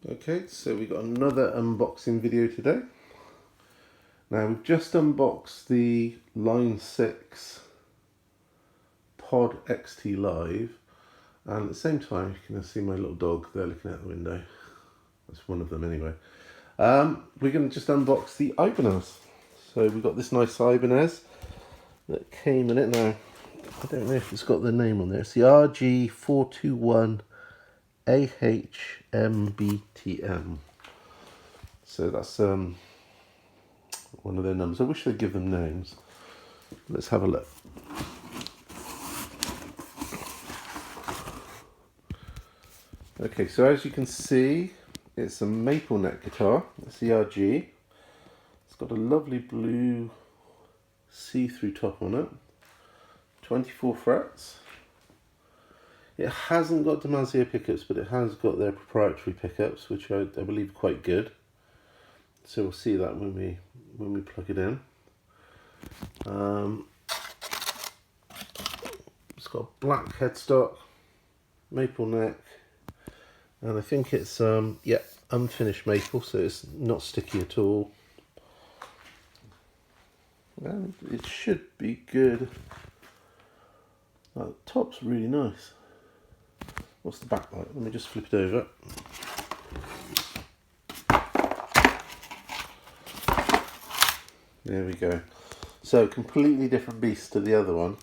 Okay, so we've got another unboxing video today. Now we've just unboxed the Line 6 Pod XT Live, and at the same time you can see my little dog there looking out the window. That's one of them anyway. We're going to just unbox the Ibanez. So we've got this nice Ibanez that came in it. Now I don't know if it's got the name on there. It's the RG421AHM-BMT. So that's one of their numbers. I wish they'd give them names. Let's have a look. Okay, so as you can see, it's a maple neck guitar. It's the RG. It's got a lovely blue see-through top on it. 24 frets. It hasn't got DiMaggio pickups, but it has got their proprietary pickups, which I believe are quite good. So we'll see that when we plug it in. It's got black headstock, maple neck, and I think it's unfinished maple, so it's not sticky at all. And it should be good. The top's really nice. What's the back like? Let me just flip it over. There we go. So completely different beast to the other one.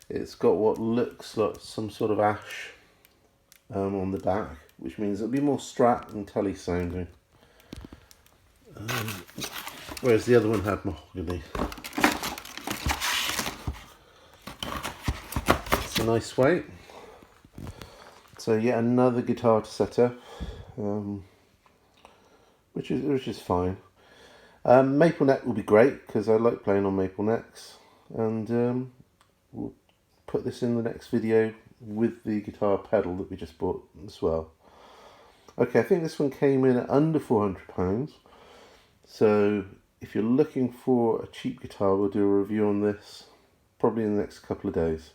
It's got what looks like some sort of ash on the back, which means it'll be more Strat and Telly sounding. Whereas the other one had mahogany. It's a nice weight. So yet another guitar to set up, which is fine. Maple neck will be great because I like playing on maple necks, and we'll put this in the next video with the guitar pedal that we just bought as well. Okay, I think this one came in at under £400. So if you're looking for a cheap guitar, we'll do a review on this probably in the next couple of days.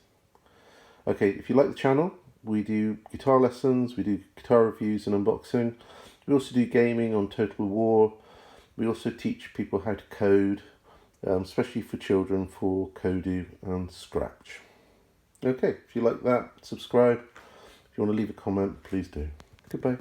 Okay, if you like the channel, we do guitar lessons, we do guitar reviews and unboxing. We also do gaming on Total War. We also teach people how to code, especially for children, for Kodu and Scratch. Okay, if you like that, subscribe. If you want to leave a comment, please do. Goodbye.